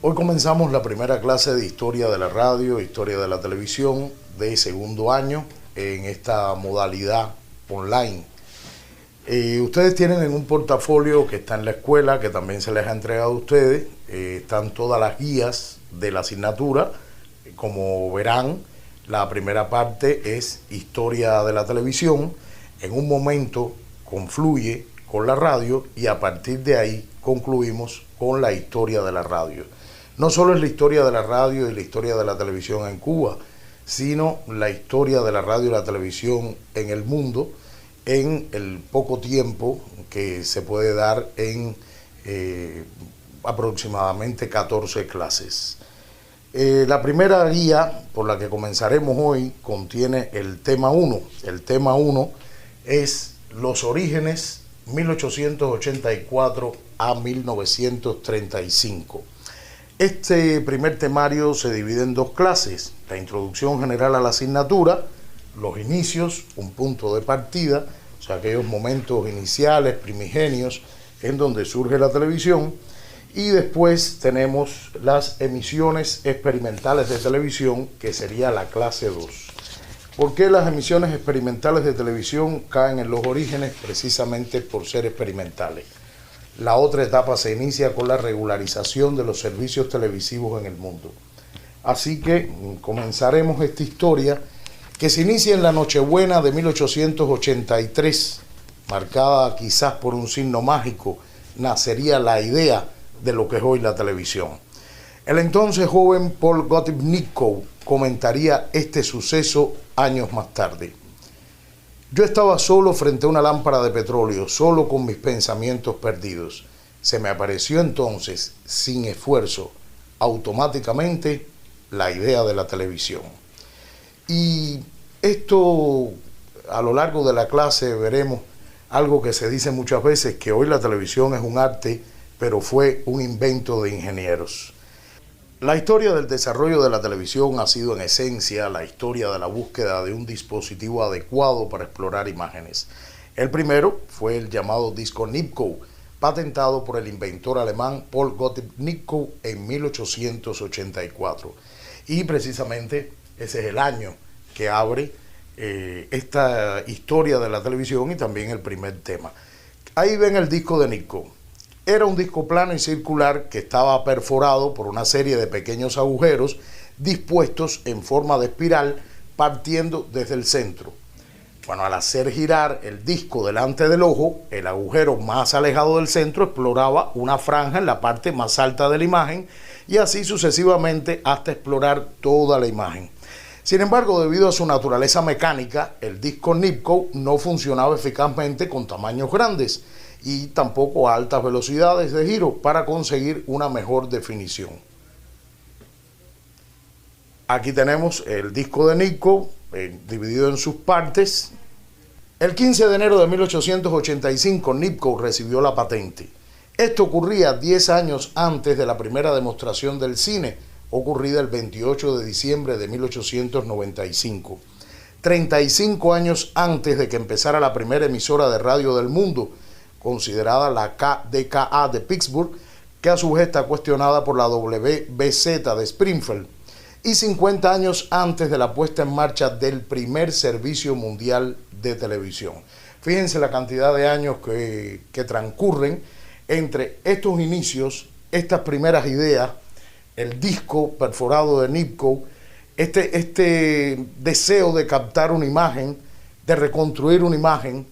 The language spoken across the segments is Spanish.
Hoy comenzamos la primera clase de Historia de la Radio, Historia de la Televisión de segundo año en esta modalidad online. Ustedes tienen en un portafolio que está en la escuela, que también se les ha entregado a ustedes, están todas las guías de la asignatura. Como verán, la primera parte es Historia de la Televisión. En un momento confluye con la radio y a partir de ahí concluimos con la historia de la radio. No solo es la historia de la radio y la historia de la televisión en Cuba, sino la historia de la radio y la televisión en el mundo en el poco tiempo que se puede dar en aproximadamente 14 clases. La primera guía por la que comenzaremos hoy contiene el tema 1. El tema 1 es los orígenes 1884 a 1935. Este primer temario se divide en dos clases: la introducción general a la asignatura, los inicios, un punto de partida, o sea, aquellos momentos iniciales, primigenios, en donde surge la televisión, y después tenemos las emisiones experimentales de televisión, que sería la clase 2. ¿Por qué las emisiones experimentales de televisión caen en los orígenes? Precisamente por ser experimentales. La otra etapa se inicia con la regularización de los servicios televisivos en el mundo. Así que comenzaremos esta historia que se inicia en la Nochebuena de 1883, marcada quizás por un signo mágico. Nacería la idea de lo que es hoy la televisión. El entonces joven Paul Gottlieb Nipkow comentaría este suceso años más tarde. Yo estaba solo frente a una lámpara de petróleo, solo con mis pensamientos perdidos. Se me apareció entonces, sin esfuerzo, automáticamente, la idea de la televisión. Y esto, a lo largo de la clase, veremos algo que se dice muchas veces, que hoy la televisión es un arte, pero fue un invento de ingenieros. La historia del desarrollo de la televisión ha sido en esencia la historia de la búsqueda de un dispositivo adecuado para explorar imágenes. El primero fue el llamado disco Nipkow, patentado por el inventor alemán Paul Gottlieb Nipkow en 1884. Y precisamente ese es el año que abre esta historia de la televisión y también el primer tema. Ahí ven el disco de Nipkow. Era un disco plano y circular que estaba perforado por una serie de pequeños agujeros dispuestos en forma de espiral partiendo desde el centro. Bueno, al hacer girar el disco delante del ojo, el agujero más alejado del centro exploraba una franja en la parte más alta de la imagen y así sucesivamente hasta explorar toda la imagen. Sin embargo, debido a su naturaleza mecánica, el disco Nipkow no funcionaba eficazmente con tamaños grandes y tampoco a altas velocidades de giro para conseguir una mejor definición. Aquí tenemos el disco de Nipkow dividido en sus partes. El 15 de enero de 1885 Nipkow recibió la patente. Esto ocurría 10 años antes de la primera demostración del cine, ocurrida el 28 de diciembre de 1895. 35 años antes de que empezara la primera emisora de radio del mundo, considerada la KDKA de Pittsburgh, que a su vez está cuestionada por la WBZ de Springfield, y 50 años antes de la puesta en marcha del primer servicio mundial de televisión. Fíjense la cantidad de años que transcurren entre estos inicios, estas primeras ideas, el disco perforado de Nipkow, este deseo de captar una imagen, de reconstruir una imagen,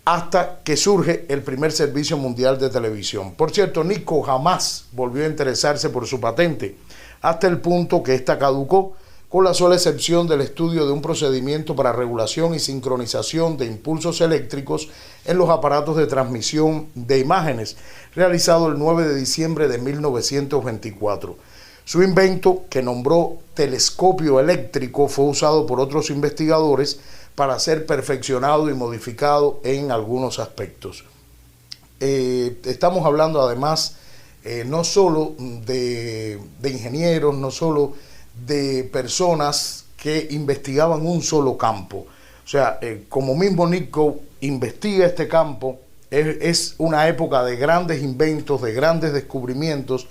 hasta que surge el primer servicio mundial de televisión. Por cierto, Nipkow jamás volvió a interesarse por su patente, hasta el punto que ésta caducó, con la sola excepción del estudio de un procedimiento para regulación y sincronización de impulsos eléctricos en los aparatos de transmisión de imágenes, realizado el 9 de diciembre de 1924. Su invento, que nombró telescopio eléctrico, fue usado por otros investigadores para ser perfeccionado y modificado en algunos aspectos. Estamos hablando además no solo de ingenieros, no solo de personas que investigaban un solo campo. O sea, como mismo Nipkow investiga este campo, es una época de grandes inventos, de grandes descubrimientos,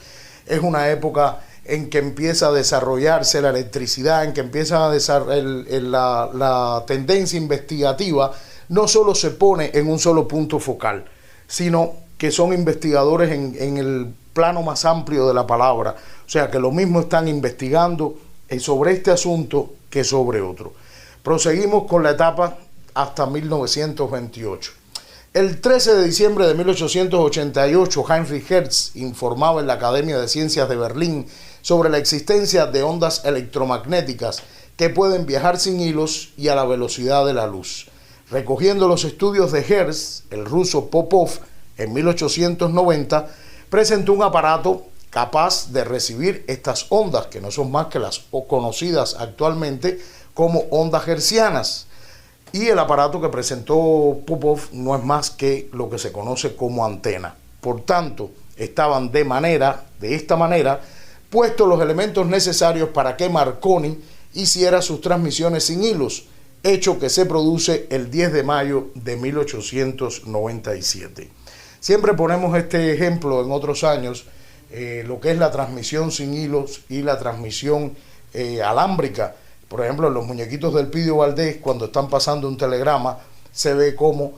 es una época en que empieza a desarrollarse la electricidad, en que empieza a la tendencia investigativa, no solo se pone en un solo punto focal, sino que son investigadores en el plano más amplio de la palabra. O sea, que lo mismo están investigando sobre este asunto que sobre otro. Proseguimos con la etapa hasta 1928. El 13 de diciembre de 1888, Heinrich Hertz informaba en la Academia de Ciencias de Berlín sobre la existencia de ondas electromagnéticas que pueden viajar sin hilos y a la velocidad de la luz. Recogiendo los estudios de Hertz, el ruso Popov, en 1890, presentó un aparato capaz de recibir estas ondas, que no son más que las conocidas actualmente como ondas hertzianas. Y el aparato que presentó Popov no es más que lo que se conoce como antena. Por tanto, estaban de esta manera, puestos los elementos necesarios para que Marconi hiciera sus transmisiones sin hilos, hecho que se produce el 10 de mayo de 1897. Siempre ponemos este ejemplo en otros años, lo que es la transmisión sin hilos y la transmisión alámbrica. Por ejemplo, en los muñequitos del Pidio Valdés, cuando están pasando un telegrama, se ve cómo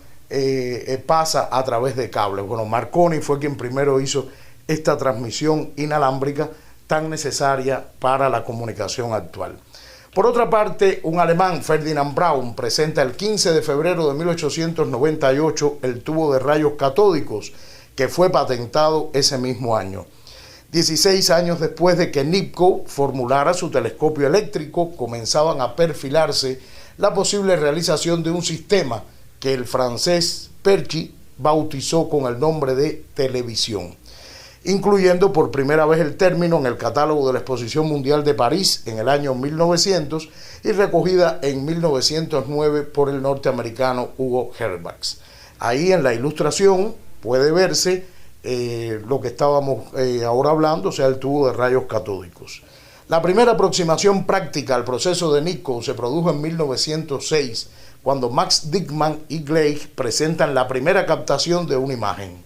pasa a través de cables. Bueno, Marconi fue quien primero hizo esta transmisión inalámbrica tan necesaria para la comunicación actual. Por otra parte, un alemán, Ferdinand Braun, presenta el 15 de febrero de 1898 el tubo de rayos catódicos, que fue patentado ese mismo año. 16 años después de que Nipkow formulara su telescopio eléctrico, comenzaban a perfilarse la posible realización de un sistema que el francés Perchy bautizó con el nombre de televisión, incluyendo por primera vez el término en el catálogo de la Exposición Mundial de París en el año 1900 y recogida en 1909 por el norteamericano Hugo Herbax. Ahí en la ilustración puede verse lo que estábamos ahora hablando, o sea, el tubo de rayos catódicos. La primera aproximación práctica al proceso de Nipkow se produjo en 1906, cuando Max Dickmann y Gleich presentan la primera captación de una imagen.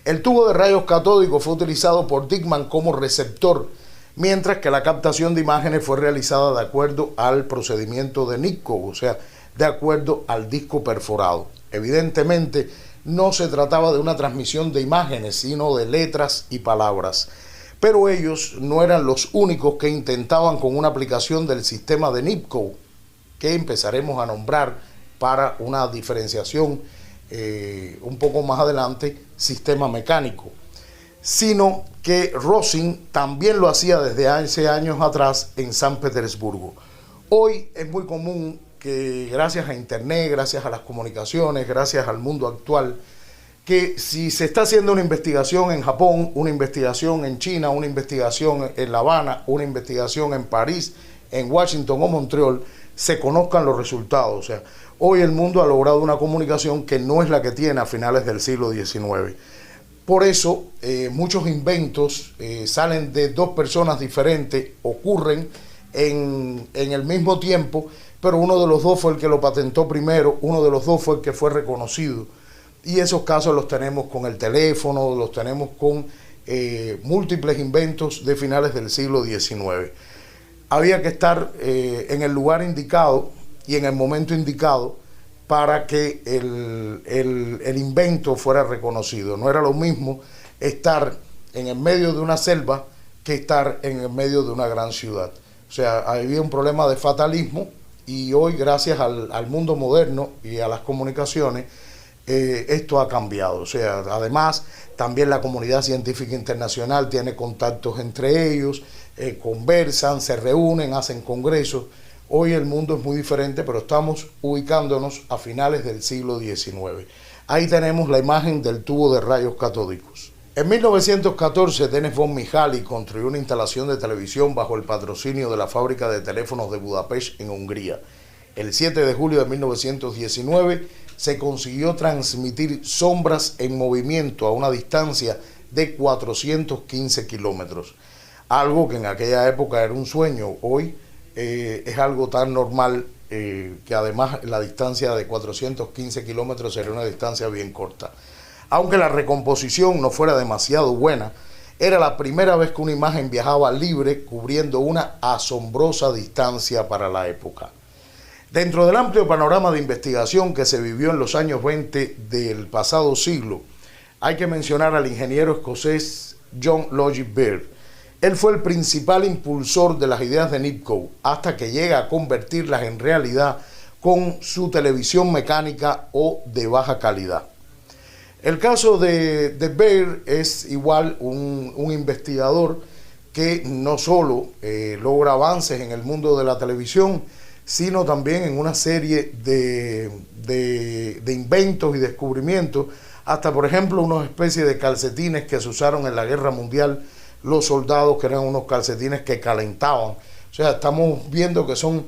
El tubo de rayos catódicos fue utilizado por Dickmann como receptor, mientras que la captación de imágenes fue realizada de acuerdo al procedimiento de Nipkow, o sea, de acuerdo al disco perforado. Evidentemente, no se trataba de una transmisión de imágenes, sino de letras y palabras. Pero ellos no eran los únicos que intentaban con una aplicación del sistema de Nipkow, que empezaremos a nombrar para una diferenciación un poco más adelante, sistema mecánico, sino que Rosin también lo hacía desde hace años atrás en San Petersburgo. Hoy es muy común que gracias a Internet, gracias a las comunicaciones, gracias al mundo actual, que si se está haciendo una investigación en Japón, una investigación en China, una investigación en La Habana, una investigación en París, en Washington o Montreal, se conozcan los resultados. O sea, hoy el mundo ha logrado una comunicación que no es la que tiene a finales del siglo XIX. Por eso, muchos inventos salen de dos personas diferentes, ocurren en el mismo tiempo, pero uno de los dos fue el que lo patentó primero, uno de los dos fue el que fue reconocido. Y esos casos los tenemos con el teléfono, los tenemos con múltiples inventos de finales del siglo XIX. Había que estar en el lugar indicado y en el momento indicado para que el invento fuera reconocido. No era lo mismo estar en el medio de una selva que estar en el medio de una gran ciudad. O sea, había un problema de fatalismo y hoy, gracias al mundo moderno y a las comunicaciones, esto ha cambiado. O sea, además, también la comunidad científica internacional tiene contactos entre ellos, conversan, se reúnen, hacen congresos. Hoy el mundo es muy diferente, pero estamos ubicándonos a finales del siglo XIX. Ahí tenemos la imagen del tubo de rayos catódicos. En 1914, Dennis von Mihaly construyó una instalación de televisión bajo el patrocinio de la fábrica de teléfonos de Budapest, en Hungría. El 7 de julio de 1919 se consiguió transmitir sombras en movimiento a una distancia de 415 kilómetros. Algo que en aquella época era un sueño. Hoy es algo tan normal que además la distancia de 415 kilómetros sería una distancia bien corta. Aunque la recomposición no fuera demasiado buena, Era la primera vez que una imagen viajaba libre, cubriendo una asombrosa distancia para la época. Dentro del amplio panorama de investigación que se vivió en los años 20 del pasado siglo, hay que mencionar al ingeniero escocés John Logie Baird. Él fue el principal impulsor de las ideas de Nipkow hasta que llega a convertirlas en realidad con su televisión mecánica o de baja calidad. El caso de Baird es igual un investigador que no solo logra avances en el mundo de la televisión, sino también en una serie de inventos y descubrimientos, hasta por ejemplo una especie de calcetines que se usaron en la Guerra Mundial los soldados, que eran unos calcetines que calentaban. O sea, estamos viendo que son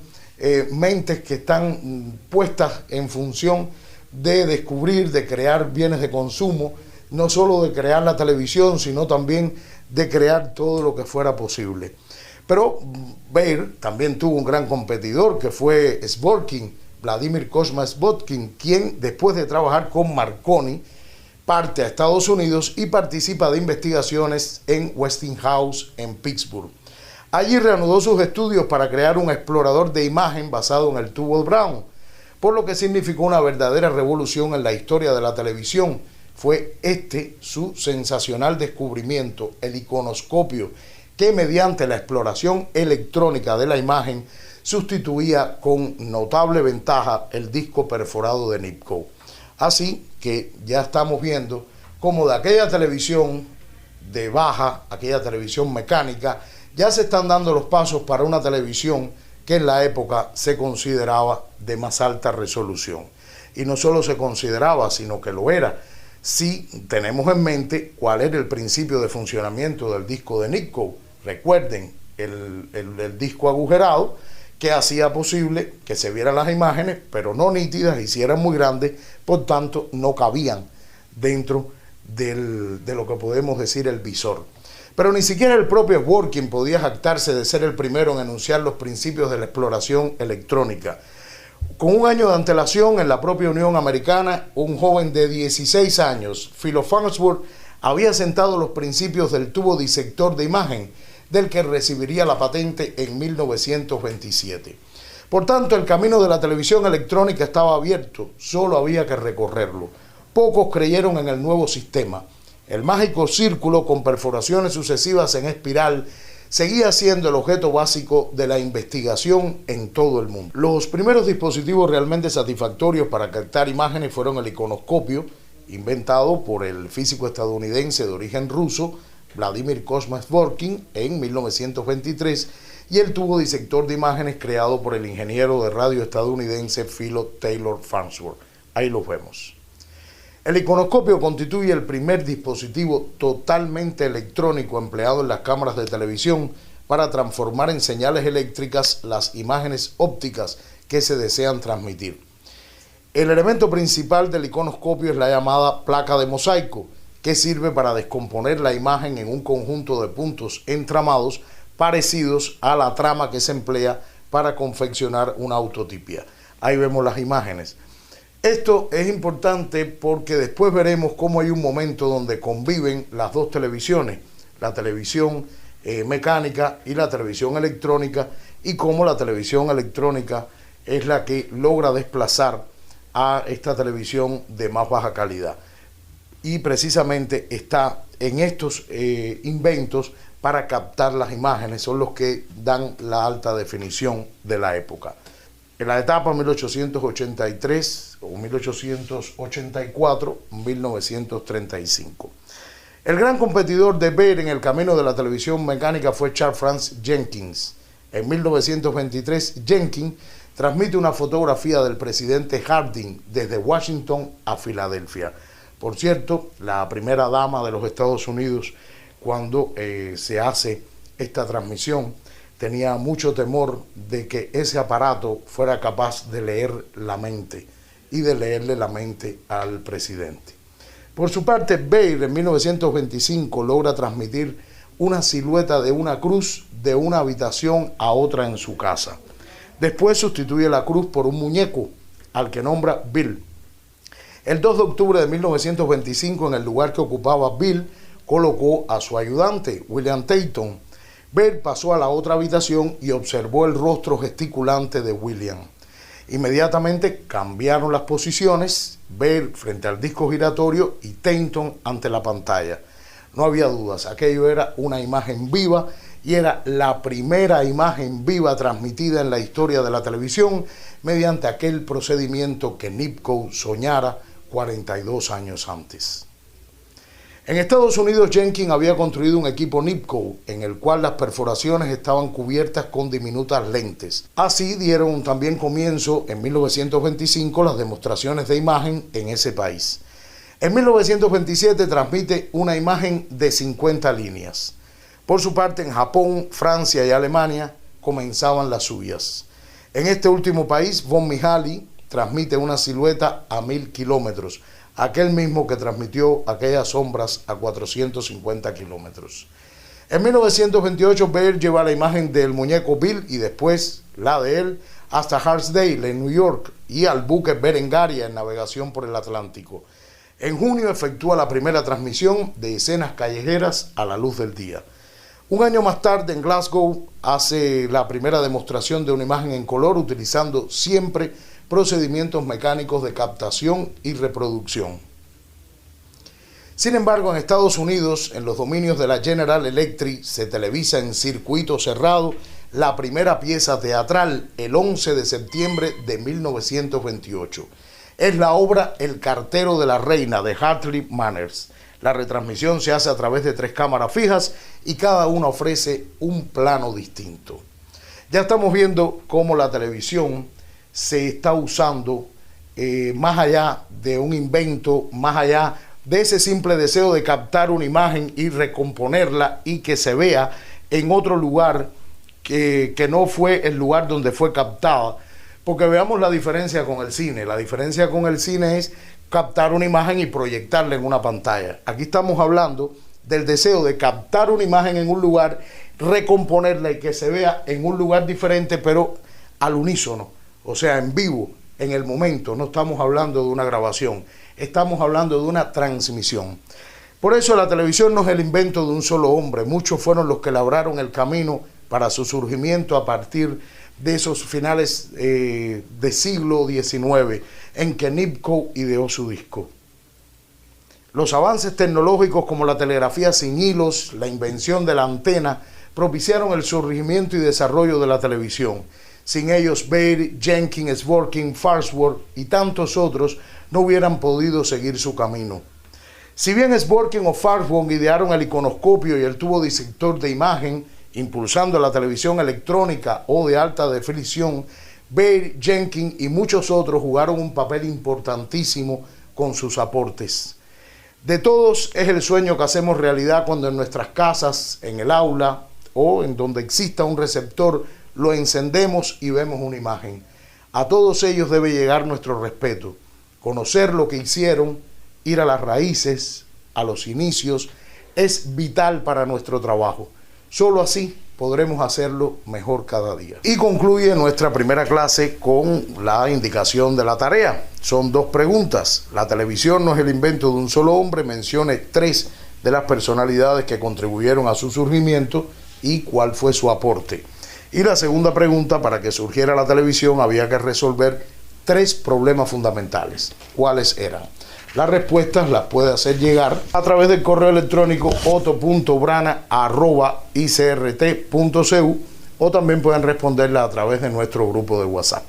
mentes que están puestas en función de descubrir, de crear bienes de consumo, no solo de crear la televisión, sino también de crear todo lo que fuera posible. Pero Baird también tuvo un gran competidor, que fue Zworykin, Vladimir Kosma Zworykin, quien después de trabajar con Marconi parte a Estados Unidos y participa de investigaciones en Westinghouse en Pittsburgh. Allí reanudó sus estudios para crear un explorador de imagen basado en el tubo Brown, por lo que significó una verdadera revolución en la historia de la televisión. Fue su sensacional descubrimiento, el iconoscopio, que mediante la exploración electrónica de la imagen sustituía con notable ventaja el disco perforado de Nipkow. Así que ya estamos viendo cómo de aquella televisión de baja, aquella televisión mecánica, ya se están dando los pasos para una televisión que en la época se consideraba de más alta resolución. Y no solo se consideraba, sino que lo era. Si tenemos en mente cuál era el principio de funcionamiento del disco de Nipkow. Recuerden, el disco agujerado que hacía posible que se vieran las imágenes, pero no nítidas, y si eran muy grandes, por tanto no cabían dentro de lo que podemos decir el visor. Pero ni siquiera el propio Zworykin podía jactarse de ser el primero en enunciar los principios de la exploración electrónica. Con un año de antelación en la propia Unión Americana, un joven de 16 años, Philo Farnsworth, había sentado los principios del tubo disector de imagen, del que recibiría la patente en 1927. Por tanto, el camino de la televisión electrónica estaba abierto, solo había que recorrerlo. Pocos creyeron en el nuevo sistema. El mágico círculo con perforaciones sucesivas en espiral seguía siendo el objeto básico de la investigación en todo el mundo. Los primeros dispositivos realmente satisfactorios para captar imágenes fueron el iconoscopio, inventado por el físico estadounidense de origen ruso, Vladimir Kosma Zworykin, en 1923, y el tubo disector de imágenes creado por el ingeniero de radio estadounidense Philo Taylor Farnsworth. Ahí los vemos. El iconoscopio constituye el primer dispositivo totalmente electrónico empleado en las cámaras de televisión para transformar en señales eléctricas las imágenes ópticas que se desean transmitir. El elemento principal del iconoscopio es la llamada placa de mosaico, que sirve para descomponer la imagen en un conjunto de puntos entramados parecidos a la trama que se emplea para confeccionar una autotipia. Ahí vemos las imágenes. Esto es importante porque después veremos cómo hay un momento donde conviven las dos televisiones, la televisión mecánica y la televisión electrónica, y cómo la televisión electrónica es la que logra desplazar a esta televisión de más baja calidad. Y precisamente está en estos inventos para captar las imágenes, son los que dan la alta definición de la época. En la etapa 1883 o 1884, 1935. El gran competidor de Baird en el camino de la televisión mecánica fue Charles Francis Jenkins. En 1923, Jenkins transmite una fotografía del presidente Harding desde Washington a Filadelfia. Por cierto, la primera dama de los Estados Unidos, cuando se hace esta transmisión, tenía mucho temor de que ese aparato fuera capaz de leer la mente y de leerle la mente al presidente. Por su parte, Baird en 1925 logra transmitir una silueta de una cruz de una habitación a otra en su casa. Después sustituye la cruz por un muñeco, al que nombra Bill. El 2 de octubre de 1925, en el lugar que ocupaba Bill, colocó a su ayudante, William Tatum. Baird pasó a la otra habitación y observó el rostro gesticulante de William. Inmediatamente cambiaron las posiciones, Baird frente al disco giratorio y Tatum ante la pantalla. No había dudas, aquello era una imagen viva y era la primera imagen viva transmitida en la historia de la televisión mediante aquel procedimiento que Nipkow soñara 42 años antes. En Estados Unidos, Jenkins había construido un equipo Nipkow en el cual las perforaciones estaban cubiertas con diminutas lentes. Así dieron también comienzo en 1925 las demostraciones de imagen en ese país. En 1927 transmite una imagen de 50 líneas. Por su parte, en Japón, Francia y Alemania comenzaban las suyas. En este último país, von Mihaly transmite una silueta a 1000 kilómetros, aquel mismo que transmitió aquellas sombras a 450 kilómetros. En 1928, Baird lleva la imagen del muñeco Bill y después la de él hasta Hartsdale en New York y al buque Berengaria en navegación por el Atlántico. En junio efectúa la primera transmisión de escenas callejeras a la luz del día. Un año más tarde, en Glasgow, hace la primera demostración de una imagen en color utilizando siempre procedimientos mecánicos de captación y reproducción. Sin embargo, en Estados Unidos, en los dominios de la General Electric, se televisa en circuito cerrado la primera pieza teatral el 11 de septiembre de 1928. Es la obra El cartero de la reina de Hartley Manners. La retransmisión se hace a través de 3 cámaras fijas y cada una ofrece un plano distinto. Ya estamos viendo cómo la televisión se está usando más allá de un invento, más allá de ese simple deseo de captar una imagen y recomponerla y que se vea en otro lugar que no fue el lugar donde fue captada. Porque veamos la diferencia con el cine. La diferencia con el cine es captar una imagen y proyectarla en una pantalla. Aquí estamos hablando del deseo de captar una imagen en un lugar, recomponerla y que se vea en un lugar diferente, pero al unísono, o sea, en vivo, en el momento. No estamos hablando de una grabación, estamos hablando de una transmisión. Por eso la televisión no es el invento de un solo hombre. Muchos fueron los que labraron el camino para su surgimiento a partir de esos finales del siglo XIX, en que Nipkow ideó su disco. Los avances tecnológicos como la telegrafía sin hilos, la invención de la antena, propiciaron el surgimiento y desarrollo de la televisión. Sin ellos, Baird, Jenkins, Dworkin, Farnsworth y tantos otros no hubieran podido seguir su camino. Si bien Dworkin o Farnsworth idearon el iconoscopio y el tubo disector de imagen, impulsando la televisión electrónica o de alta definición, Baird, Jenkins y muchos otros jugaron un papel importantísimo con sus aportes. De todos es el sueño que hacemos realidad cuando en nuestras casas, en el aula o en donde exista un receptor, lo encendemos y vemos una imagen. A todos ellos debe llegar nuestro respeto, conocer lo que hicieron, ir a las raíces, a los inicios, es vital para nuestro trabajo. Solo así podremos hacerlo mejor cada día. Y concluye nuestra primera clase con la indicación de la tarea. Son 2 preguntas. La televisión no es el invento de un solo hombre. Mencione 3 de las personalidades que contribuyeron a su surgimiento y cuál fue su aporte. Y la segunda pregunta: para que surgiera la televisión había que resolver 3 problemas fundamentales. ¿Cuáles eran? Las respuestas las puede hacer llegar a través del correo electrónico otto.brana@icrt.cu o también pueden responderla a través de nuestro grupo de WhatsApp.